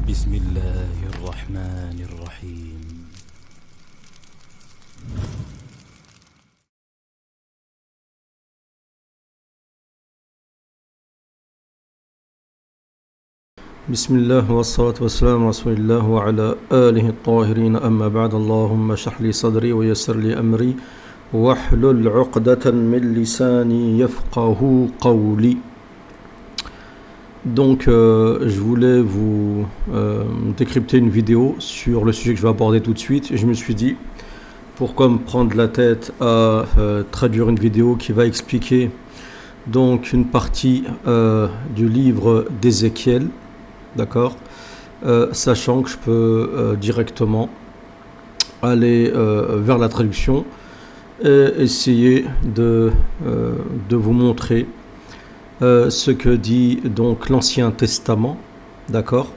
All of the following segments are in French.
بسم الله الرحمن الرحيم. بسم الله والصلاة والسلام على رسول الله وعلى آله الطاهرين أما بعد اللهم اشرح لي صدري ويسر لي أمري واحلل عقدة من لساني يفقه قولي. Donc je voulais vous décrypter une vidéo sur le sujet que je vais aborder tout de suite et je me suis dit pourquoi me prendre la tête à traduire une vidéo qui va expliquer donc une partie du livre d'Ézéchiel. D'accord, sachant que je peux directement aller vers la traduction et essayer de vous montrer ce que dit donc l'Ancien Testament, d'accord,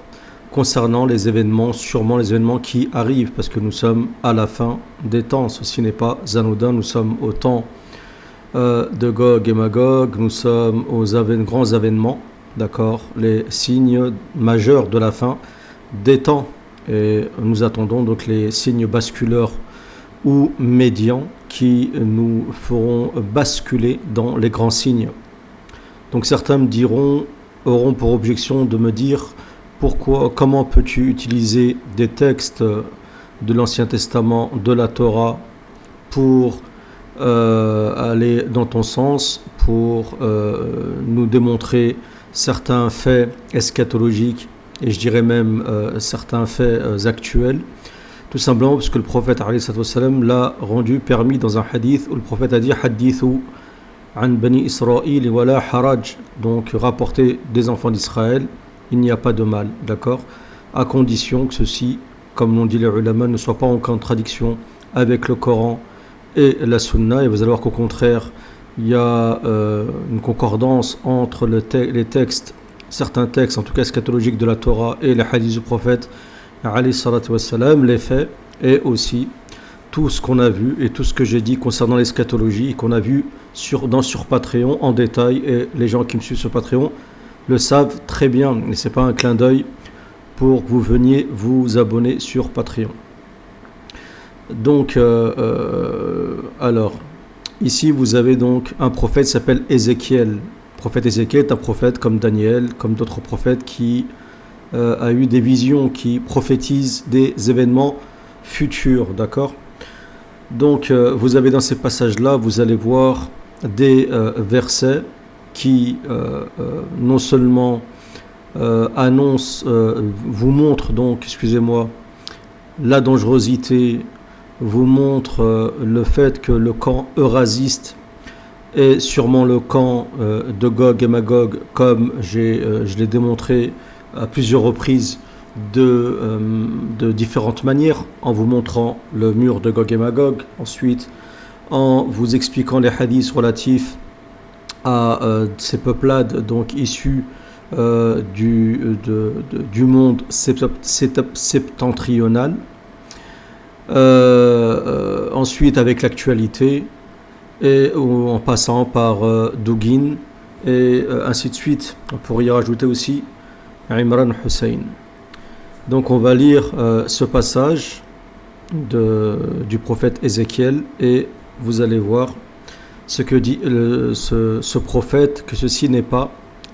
concernant les événements, sûrement les événements qui arrivent, parce que nous sommes à la fin des temps. Ceci n'est pas anodin, nous sommes au temps de Gog et Magog, nous sommes aux grands événements. D'accord, les signes majeurs de la fin des temps. Et nous attendons donc les signes basculeurs ou médians qui nous feront basculer dans les grands signes. Donc certains auront pour objection de me dire comment peux-tu utiliser des textes de l'Ancien Testament, de la Torah, pour aller dans ton sens, pour nous démontrer certains faits eschatologiques et je dirais même certains faits actuels, tout simplement parce que le prophète l'a permis dans un hadith où le prophète a dit hadithu an bani Israël wa la haraj, donc rapporter des enfants d'Israël, il n'y a pas de mal, d'accord, à condition que ceci, comme l'ont dit les ulama, ne soit pas en contradiction avec le Coran et la Sunna. Et vous allez voir qu'au contraire il y a une concordance entre les textes, certains textes, en tout cas eschatologiques de la Torah et les hadiths du prophète, les faits, et aussi tout ce qu'on a vu et tout ce que j'ai dit concernant l'eschatologie et qu'on a vu sur Patreon en détail. Et les gens qui me suivent sur Patreon le savent très bien, et ce n'est pas un clin d'œil pour que vous veniez vous abonner sur Patreon. Donc, alors, ici, vous avez donc un prophète qui s'appelle Ézéchiel. Le prophète Ézéchiel est un prophète comme Daniel, comme d'autres prophètes qui a eu des visions, qui prophétisent des événements futurs, d'accord ? Donc, vous avez dans ces passages-là, vous allez voir des versets qui non seulement annoncent, vous montrent donc, la dangerosité, vous montre le fait que le camp eurasiste est sûrement le camp de Gog et Magog, comme je l'ai démontré à plusieurs reprises de différentes manières, en vous montrant le mur de Gog et Magog, ensuite en vous expliquant les hadiths relatifs à ces peuplades donc issus du monde septentrional. Ensuite avec l'actualité et en passant par Dugin et ainsi de suite. On pourrait y rajouter aussi Imran Hussein. Donc on va lire ce passage du prophète Ézéchiel et vous allez voir ce que dit ce prophète, que ceci n'est pas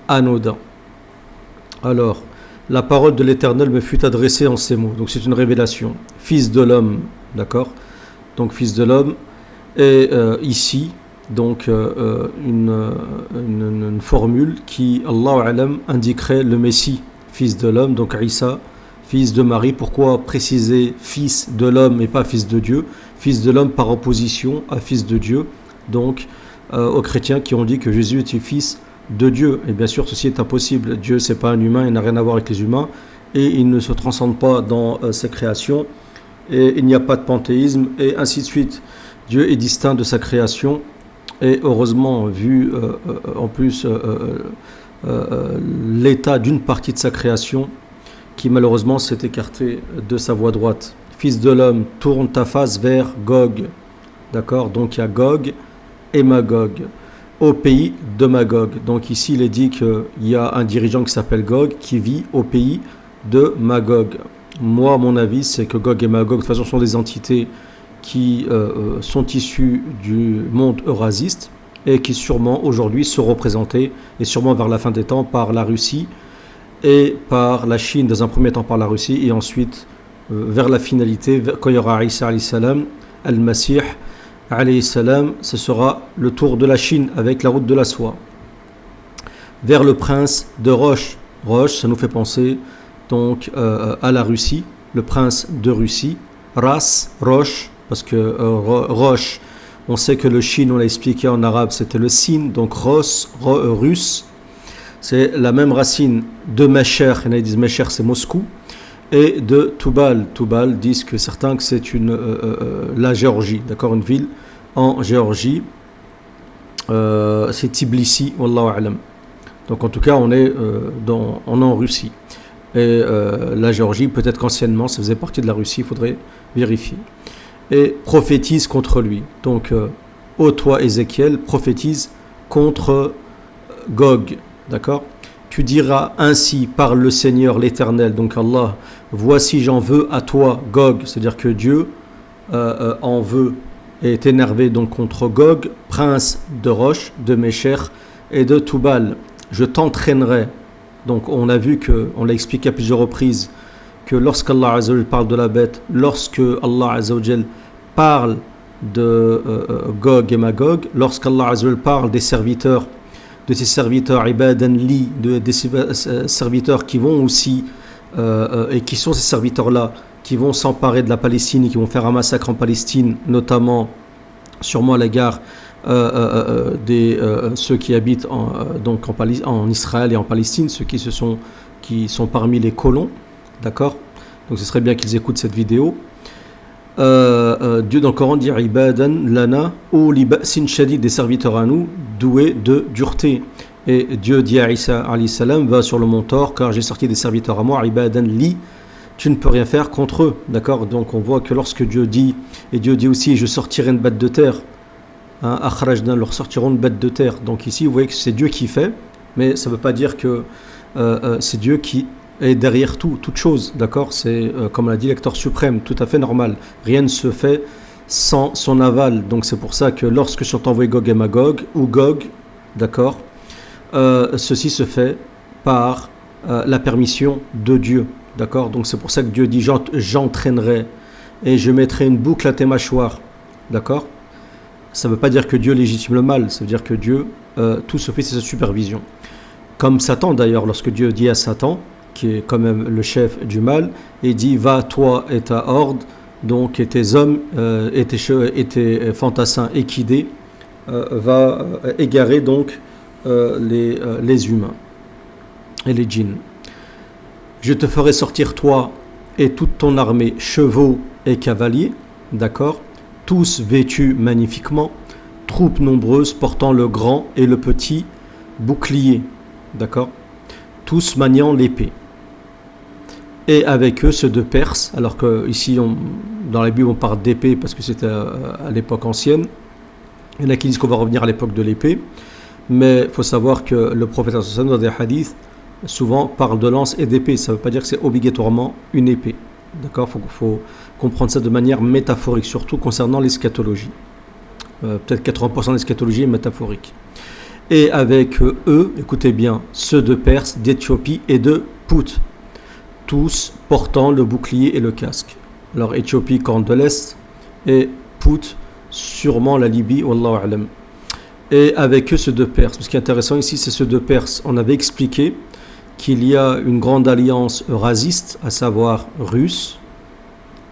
anodin. Alors, la parole de l'Éternel me fut adressée en ces mots. Donc c'est une révélation. Fils de l'homme, d'accord ? Donc fils de l'homme. Et ici, donc une formule qui, Allahu Alam, indiquerait le Messie, fils de l'homme, donc Isa, fils de Marie. Pourquoi préciser fils de l'homme et pas fils de Dieu ? Fils de l'homme par opposition à fils de Dieu. Donc aux chrétiens qui ont dit que Jésus était fils de Dieu. Et bien sûr, ceci est impossible. Dieu, c'est pas un humain, il n'a rien à voir avec les humains et il ne se transcende pas dans sa création et il n'y a pas de panthéisme et ainsi de suite. Dieu est distinct de sa création et heureusement, vu en plus l'état d'une partie de sa création qui malheureusement s'est écartée de sa voie droite. Fils de l'homme, tourne ta face vers Gog. D'accord ? Donc il y a Gog et Magog. Au pays de Magog. Donc ici il est dit qu'il y a un dirigeant qui s'appelle Gog qui vit au pays de Magog. Moi, mon avis, c'est que Gog et Magog, de toute façon, sont des entités qui sont issues du monde eurasiste et qui sûrement aujourd'hui se représentaient, et sûrement vers la fin des temps, par la Russie et par la Chine, dans un premier temps par la Russie, et ensuite vers la finalité, quand il y aura Isa alayhi salam, Al-Masih alayhi salam, ce sera le tour de la Chine avec la route de la soie. Vers le prince de Roche. Roche, ça nous fait penser donc à la Russie, le prince de Russie. Ras, Roche, parce que Roche, on sait que le Chine, on l'a expliqué en arabe, c'était le Sin, donc russe, c'est la même racine de Mesher, il y en a qui disent Mesher c'est Moscou, et de Toubal. Toubal disent que certains que c'est la Géorgie, d'accord, une ville en Géorgie, c'est Tbilissi, Wallahu a'lam. Donc en tout cas, on est en Russie. Et la Géorgie, peut-être qu'anciennement, ça faisait partie de la Russie, il faudrait vérifier. Et prophétise contre lui. Donc, ô toi Ézéchiel, prophétise contre Gog. D'accord ? Tu diras ainsi par le Seigneur l'Éternel, donc Allah, voici j'en veux à toi, Gog. C'est-à-dire que Dieu en veut et est énervé donc contre Gog, prince de Roche, de Mesher et de Toubal. Je t'entraînerai. Donc on a vu on l'a expliqué à plusieurs reprises que lorsqu'Allah Azza wa Jal parle de la bête, lorsque Allah Azza wa Jal parle de Gog et Magog, lorsqu'Allah Azza wa Jal parle des serviteurs, de ses serviteurs ibadan li, des serviteurs qui vont aussi et qui sont ces serviteurs-là, qui vont s'emparer de la Palestine et qui vont faire un massacre en Palestine, notamment sûrement à l'égard ceux qui habitent en Israël et en Palestine, ceux qui sont parmi les colons, d'accord. Donc ce serait bien qu'ils écoutent cette vidéo. Dieu dans le Coran dit ibadan lana ou li ba'sin shadid, des serviteurs à nous doués de dureté. Et Dieu dit à Isa alayhi salam, va sur le mont Thor car j'ai sorti des serviteurs à moi, ibadan li, tu ne peux rien faire contre eux, d'accord. Donc on voit que lorsque Dieu dit, et Dieu dit aussi je sortirai une bête de terre, akhrajna, leur sortiront une bête de terre. Donc ici vous voyez que c'est Dieu qui fait, mais ça ne veut pas dire que c'est Dieu qui est derrière toute chose, d'accord. C'est comme l'a dit l'acteur suprême, tout à fait normal, rien ne se fait sans son aval. Donc c'est pour ça que lorsque sont envoyés Gog et Magog, ou Gog, d'accord, ceci se fait par la permission de Dieu, d'accord. Donc c'est pour ça que Dieu dit j'entraînerai et je mettrai une boucle à tes mâchoires, d'accord. Ça ne veut pas dire que Dieu légitime le mal, ça veut dire que Dieu, tout se fait sous sa supervision. Comme Satan d'ailleurs, lorsque Dieu dit à Satan, qui est quand même le chef du mal, et dit va toi et ta horde, donc et tes hommes et tes fantassins équidés, va égarer donc les humains et les djinns. Je te ferai sortir toi et toute ton armée, chevaux et cavaliers, d'accord, tous vêtus magnifiquement, troupes nombreuses portant le grand et le petit bouclier, d'accord, tous maniant l'épée. Et avec eux ceux de Perse, alors que ici dans la Bible on parle d'épée parce que c'était à l'époque ancienne. Il y en a qui disent qu'on va revenir à l'époque de l'épée, mais il faut savoir que le prophète dans des hadiths souvent parle de lance et d'épée. Ça ne veut pas dire que c'est obligatoirement une épée, d'accord. Faut comprendre ça de manière métaphorique, surtout concernant l'eschatologie. Peut-être 80% de l'eschatologie est métaphorique. Et avec eux, écoutez bien, ceux de Perse, d'Éthiopie et de Pout, tous portant le bouclier et le casque. Alors Éthiopie, corne de l'Est, et Pout, sûrement la Libye, Wallahu a'lam. Et avec eux, ceux de Perse. Ce qui est intéressant ici, c'est ceux de Perse. On avait expliqué qu'il y a une grande alliance eurasiste, à savoir russe,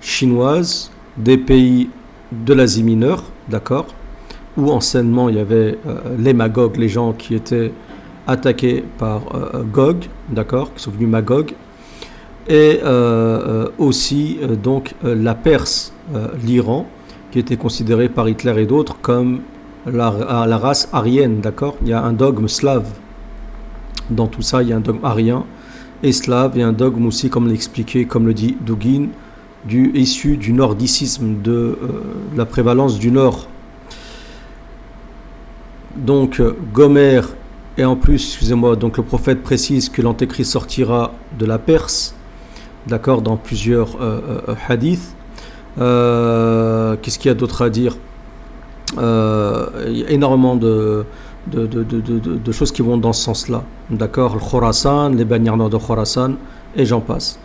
chinoise, des pays de l'Asie mineure, d'accord, où anciennement il y avait les Magog, les gens qui étaient attaqués par Gog, d'accord, qui sont venus Magog, et aussi donc la Perse, l'Iran, qui était considéré par Hitler et d'autres comme la race aryenne, d'accord. Il y a un dogme slave dans tout ça, il y a un dogme aryen et slave, et un dogme aussi, comme l'expliquait, comme le dit Dugin, issu du nordicisme, de la prévalence du nord. Donc Gomer, et en plus, excusez-moi, donc le prophète précise que l'antéchrist sortira de la Perse, d'accord, dans plusieurs hadiths. Qu'est-ce qu'il y a d'autre à dire? Il y a énormément de choses qui vont dans ce sens-là, d'accord, le Khorasan, les bannières nord de Khorasan, et j'en passe.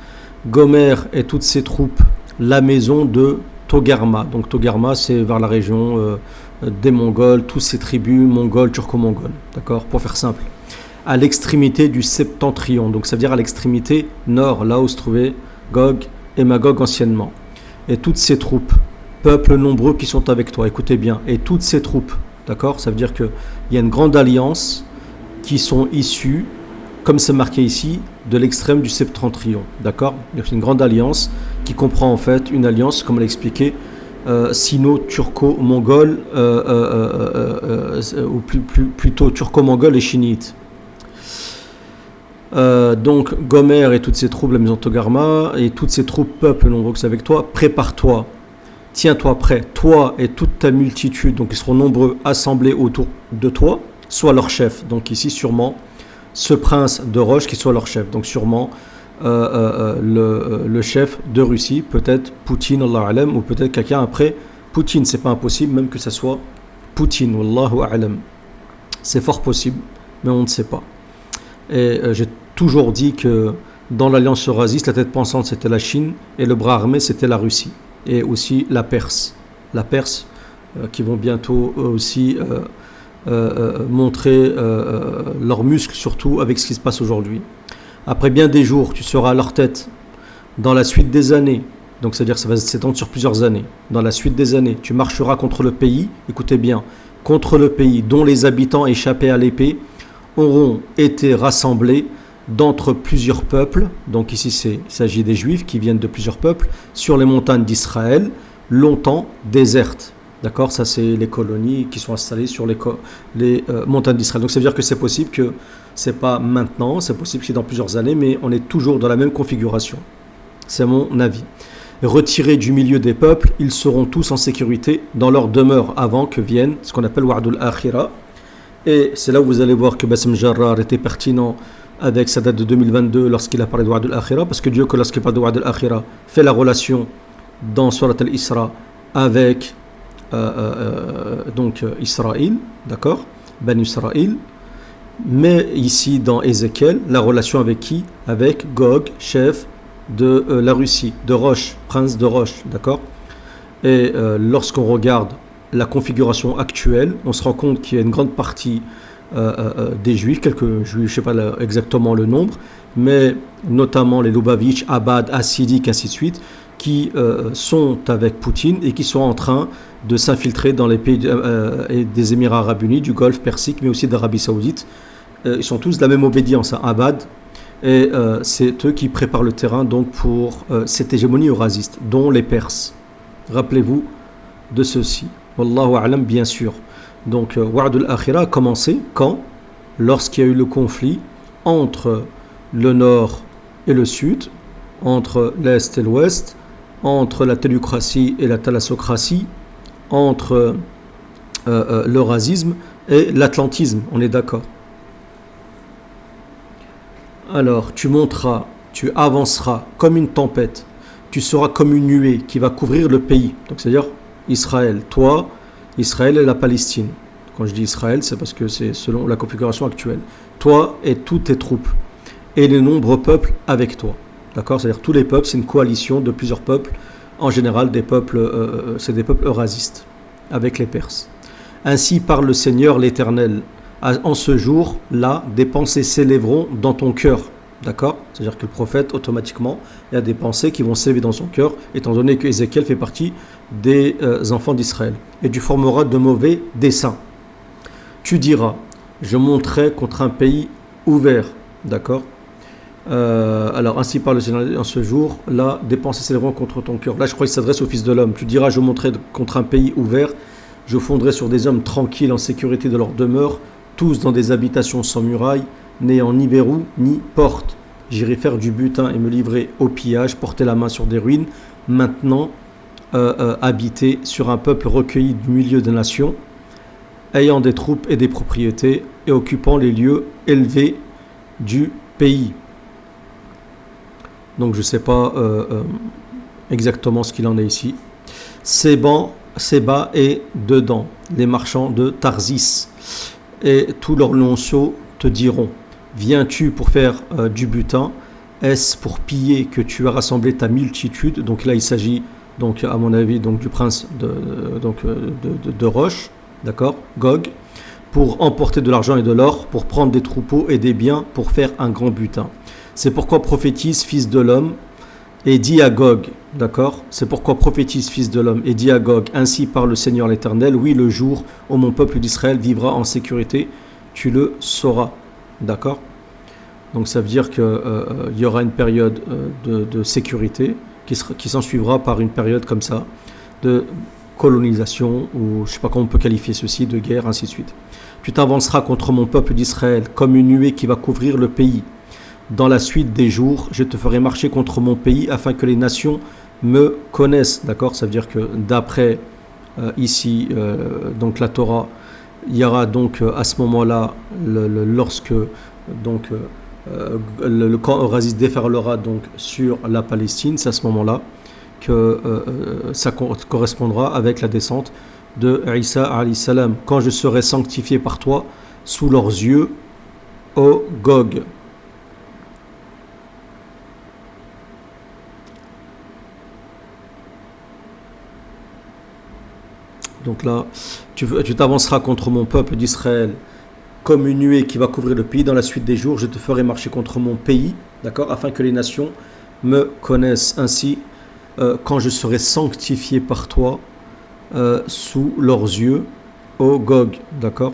Gomer et toutes ses troupes, la maison de Togarma. Donc Togarma, c'est vers la région des Mongols, toutes ces tribus mongoles, turco-mongoles, d'accord, pour faire simple. À l'extrémité du septentrion, donc ça veut dire à l'extrémité nord, là où se trouvait Gog et Magog anciennement. Et toutes ces troupes, peuples nombreux qui sont avec toi, écoutez bien, et toutes ces troupes, d'accord, ça veut dire qu'il y a une grande alliance qui sont issues, comme c'est marqué ici, de l'extrême du septentrion, d'accord. C'est une grande alliance qui comprend en fait une alliance, comme on l'a expliqué, sino-turco-mongole, ou plutôt turco-mongole et chiite. Donc Gomer et toutes ses troupes, la maison de Togarma, et toutes ses troupes, peuples nombreux qui sont avec toi, prépare-toi, tiens-toi prêt, toi et toute ta multitude, donc ils seront nombreux assemblés autour de toi, sois leur chef. Donc ici sûrement ce prince de Roche qui soit leur chef, donc sûrement le chef de Russie, peut-être Poutine, Allah alam, ou peut-être quelqu'un après Poutine, c'est pas impossible même que ça soit Poutine, Wallahu alam, c'est fort possible, mais on ne sait pas. Et j'ai toujours dit que dans l'alliance eurasiste, la tête pensante c'était la Chine et le bras armé c'était la Russie et aussi la Perse. La Perse qui vont bientôt aussi montrer leurs muscles, surtout avec ce qui se passe aujourd'hui. Après bien des jours, tu seras à leur tête dans la suite des années. Donc c'est-à-dire que ça va s'étendre sur plusieurs années. Dans la suite des années, tu marcheras contre le pays, écoutez bien, contre le pays dont les habitants échappés à l'épée auront été rassemblés d'entre plusieurs peuples, donc ici il s'agit des Juifs qui viennent de plusieurs peuples, sur les montagnes d'Israël, longtemps désertes. D'accord, ça c'est les colonies qui sont installées sur les montagnes d'Israël. Donc ça veut dire que c'est possible que c'est pas maintenant, c'est possible que c'est dans plusieurs années, mais on est toujours dans la même configuration. C'est mon avis. Retirés du milieu des peuples, ils seront tous en sécurité dans leur demeure avant que vienne ce qu'on appelle Wa'dul Akhira. Et c'est là où vous allez voir que Bassem Jarrar était pertinent avec sa date de 2022 lorsqu'il a parlé de Wa'dul Akhira, parce que Dieu, que lorsqu'il parle de Wa'dul Akhira, fait la relation dans Surat al-Isra avec donc Israël, d'accord, Ben Israël, mais ici dans Ézéchiel, la relation avec qui? Avec Gog, chef de la Russie, de Roche, prince de Roche, d'accord. Et lorsqu'on regarde la configuration actuelle, on se rend compte qu'il y a une grande partie des Juifs, quelques Juifs, je ne sais pas exactement le nombre, mais notamment les Lubavitch, Abad, Hassidiques, ainsi de suite, qui sont avec Poutine et qui sont en train de s'infiltrer dans les pays des Émirats Arabes Unis, du Golfe Persique, mais aussi d'Arabie Saoudite. Ils sont tous de la même obédience, hein, Abad, et c'est eux qui préparent le terrain donc pour cette hégémonie eurasiste, dont les Perses. Rappelez-vous de ceci. Wallahu a'lam, bien sûr. Donc, Wa'dul Akhira a commencé quand? Lorsqu'il y a eu le conflit entre le nord et le sud, entre l'est et l'ouest, entre la théocratie et la thalassocratie, entre l'eurasisme et l'atlantisme, on est d'accord. Alors, tu monteras, tu avanceras comme une tempête, tu seras comme une nuée qui va couvrir le pays. Donc, c'est-à-dire Israël, toi, Israël et la Palestine. Quand je dis Israël, c'est parce que c'est selon la configuration actuelle. Toi et toutes tes troupes, et les nombreux peuples avec toi. D'accord? C'est-à-dire tous les peuples, c'est une coalition de plusieurs peuples, en général des peuples, c'est des peuples eurasistes, avec les Perses. Ainsi parle le Seigneur l'Éternel. En ce jour-là, des pensées s'élèveront dans ton cœur. D'accord? C'est-à-dire que le prophète, automatiquement, il y a des pensées qui vont s'élever dans son cœur, étant donné que Ézéchiel fait partie des enfants d'Israël. Et tu formeras de mauvais desseins. Tu diras, je monterai contre un pays ouvert. D'accord? Alors, ainsi parle le Seigneur en ce jour, là, des pensées s'élèveront contre ton cœur. Là, je crois qu'il s'adresse au Fils de l'homme. Tu diras, je monterai contre un pays ouvert, je fondrai sur des hommes tranquilles en sécurité de leur demeure, tous dans des habitations sans murailles, n'ayant ni verrou ni porte. J'irai faire du butin et me livrer au pillage, porter la main sur des ruines, maintenant habiter sur un peuple recueilli du milieu des nations, ayant des troupes et des propriétés, et occupant les lieux élevés du pays. donc je ne sais pas exactement ce qu'il en est ici. Séba et Dedan, les marchands de Tarsis, et tous leurs lionceaux te diront: viens-tu pour faire du butin? Est-ce pour piller que tu as rassemblé ta multitude? Donc là, il s'agit, donc, à mon avis, donc, du prince de Roche, d'accord, Gog, pour emporter de l'argent et de l'or, pour prendre des troupeaux et des biens, pour faire un grand butin. C'est pourquoi prophétise, fils de l'homme, et dis à Gog, d'accord, c'est pourquoi prophétise, fils de l'homme, et dis à Gog: ainsi parle le Seigneur l'Éternel, oui, le jour où mon peuple d'Israël vivra en sécurité, tu le sauras, d'accord. Donc ça veut dire qu'il y aura une période de sécurité qui s'en suivra par une période comme ça, de colonisation, ou je ne sais pas comment on peut qualifier ceci, de guerre, ainsi de suite. Tu t'avanceras contre mon peuple d'Israël comme une nuée qui va couvrir le pays. Dans la suite des jours, je te ferai marcher contre mon pays afin que les nations me connaissent. D'accord? Ça veut dire que d'après ici, donc la Torah, il y aura donc à ce moment-là, lorsque donc, le camp Eurazis déferlera donc sur la Palestine, c'est à ce moment-là que ça correspondra avec la descente de Isa alayhi salam. Quand je serai sanctifié par toi sous leurs yeux, ô Gog. Donc là, tu t'avanceras contre mon peuple d'Israël comme une nuée qui va couvrir le pays. Dans la suite des jours, je te ferai marcher contre mon pays, d'accord, afin que les nations me connaissent. Ainsi, quand je serai sanctifié par toi sous leurs yeux, ô Gog, d'accord.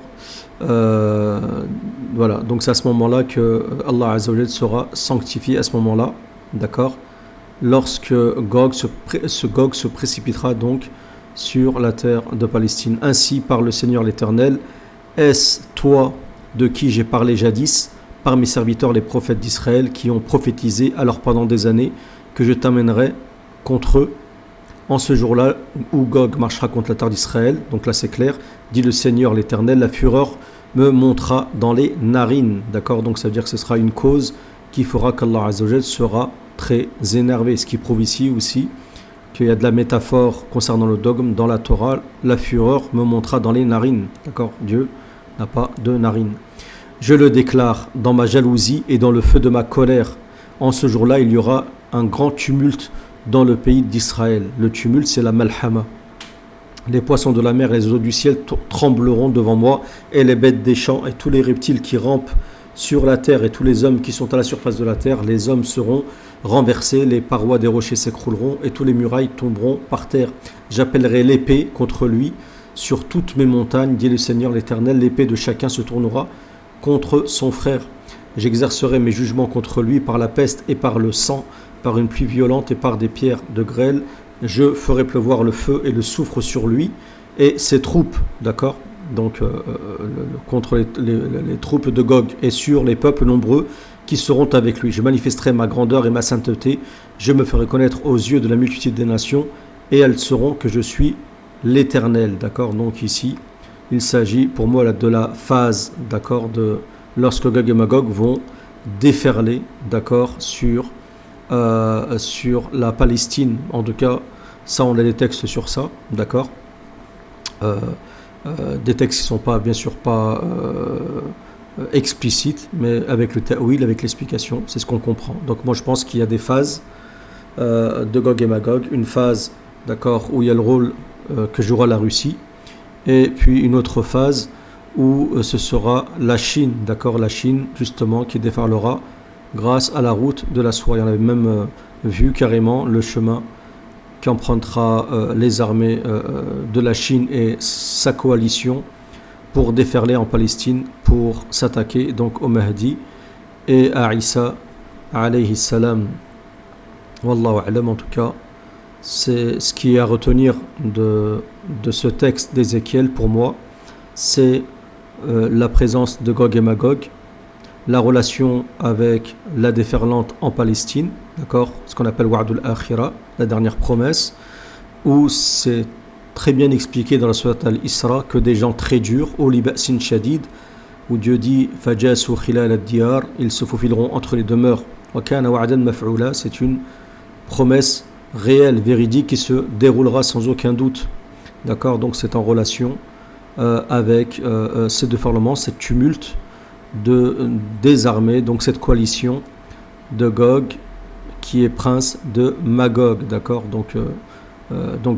Voilà, donc c'est à ce moment-là que Allah Azza wa Jal sera sanctifié, à ce moment-là, d'accord, lorsque Gog se précipitera donc sur la terre de Palestine. Ainsi parle le Seigneur l'Éternel: est-ce toi de qui j'ai parlé jadis par mes serviteurs les prophètes d'Israël qui ont prophétisé alors pendant des années que je t'amènerai contre eux en ce jour-là où Gog marchera contre la terre d'Israël? Donc là c'est clair, dit le Seigneur l'Éternel, la fureur me montera dans les narines, d'accord. Donc ça veut dire que ce sera une cause qui fera qu'Allah Azza wa Jal sera très énervé, ce qui prouve ici aussi qu'il y a de la métaphore concernant le dogme dans la Torah. La fureur me montera dans les narines, d'accord. Dieu n'a pas de narines. Je le déclare dans ma jalousie et dans le feu de ma colère. En ce jour-là, il y aura un grand tumulte dans le pays d'Israël. Le tumulte, c'est la malhama. Les poissons de la mer et les eaux du ciel trembleront devant moi, et les bêtes des champs et tous les reptiles qui rampent sur la terre et tous les hommes qui sont à la surface de la terre. Les hommes seront renversés, les parois des rochers s'écrouleront et tous les murailles tomberont par terre. J'appellerai l'épée contre lui sur toutes mes montagnes, dit le Seigneur l'Éternel. L'épée de chacun se tournera contre son frère. J'exercerai mes jugements contre lui par la peste et par le sang, par une pluie violente et par des pierres de grêle. Je ferai pleuvoir le feu et le soufre sur lui et ses troupes, d'accord. Donc contre les troupes de Gog et sur les peuples nombreux qui seront avec lui. Je manifesterai ma grandeur et ma sainteté. Je me ferai connaître aux yeux de la multitude des nations et elles sauront que je suis l'Éternel, d'accord. Donc ici, il s'agit pour moi de la phase, d'accord, de lorsque Gog et Magog vont déferler, d'accord, sur la Palestine. En tout cas, ça, on a des textes sur ça, d'accord. Des textes qui ne sont pas, bien sûr, pas explicites, mais avec le ta'wil, avec l'explication, c'est ce qu'on comprend. Donc moi, je pense qu'il y a des phases de Gog et Magog, une phase, d'accord, où il y a le rôle que jouera la Russie, et puis une autre phase où ce sera la Chine, d'accord, la Chine, justement, qui déferlera grâce à la route de la soie. On avait même vu carrément le chemin qu'empruntera les armées de la Chine et sa coalition pour déferler en Palestine, pour s'attaquer donc au Mahdi et à Isa alayhi salam. Wallahu a'lam. En tout cas, c'est ce qui est à retenir de ce texte d'Ézéchiel pour moi, c'est la présence de Gog et Magog, la relation avec la déferlante en Palestine, d'accord, ce qu'on appelle Wa'dul Akhira, la dernière promesse, où c'est très bien expliqué dans la sourate Al-Isra que des gens très durs, Uli ba'sin shadid, où Dieu dit Fajasu khilal ad-diyar, ils se faufileront entre les demeures وَكَانَ وَعْدًا مَفْعُولًا, c'est une promesse réelle, véridique, qui se déroulera sans aucun doute. D'accord, donc c'est en relation avec ces deux parlements, cette tumulte des armées, donc cette coalition de Gog qui est prince de Magog. D'accord, donc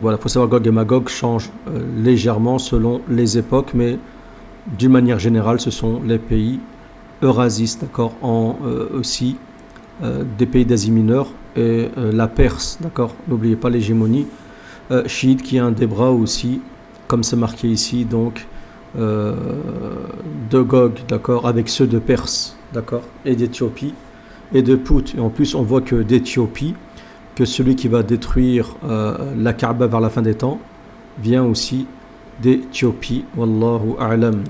voilà, il faut savoir que Gog et Magog changent légèrement selon les époques, mais d'une manière générale, ce sont les pays eurasistes, d'accord, aussi des pays d'Asie mineure et la Perse, d'accord. N'oubliez pas l'hégémonie chiite qui est un des bras aussi, comme c'est marqué ici, donc de Gog, d'accord, avec ceux de Perse, d'accord, et d'Éthiopie et de Pout. Et en plus, on voit que d'Éthiopie, que celui qui va détruire la Kaaba vers la fin des temps vient aussi d'Éthiopie. Wallahu a'lam.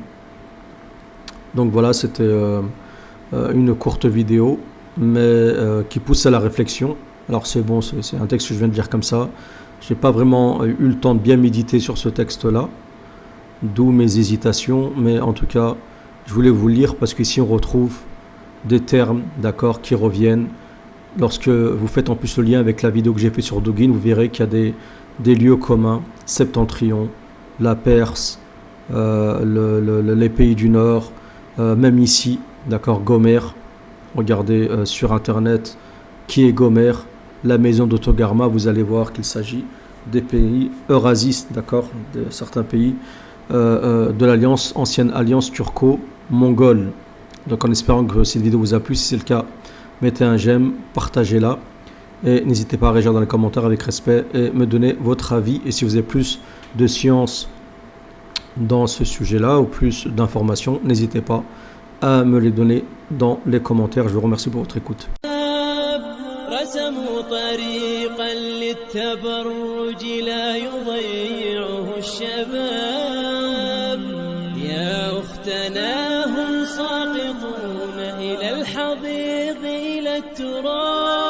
Donc voilà, c'était une courte vidéo, mais qui pousse à la réflexion. Alors c'est bon, c'est un texte que je viens de dire comme ça. Je n'ai pas vraiment eu le temps de bien méditer sur ce texte-là, d'où mes hésitations, mais en tout cas, je voulais vous lire parce qu'ici on retrouve des termes, d'accord, qui reviennent. Lorsque vous faites en plus le lien avec la vidéo que j'ai fait sur Douguin, vous verrez qu'il y a des lieux communs, Septentrion, la Perse, les pays du Nord, même ici, d'accord, Gomer. Regardez sur internet qui est Gomer, la maison d'Autogarma, vous allez voir qu'il s'agit des pays eurasistes, d'accord, de certains pays de l'alliance, ancienne alliance turco-mongole. Donc en espérant que cette vidéo vous a plu, si c'est le cas, mettez un j'aime, partagez-la et n'hésitez pas à réagir dans les commentaires avec respect et me donner votre avis. Et si vous avez plus de science dans ce sujet-là ou plus d'informations, n'hésitez pas à me les donner dans les commentaires. Je vous remercie pour votre écoute. رسموا طريقا للتبرج لا يضيعه الشباب يا أختنا هم ساقطون إلى الحضيض إلى التراب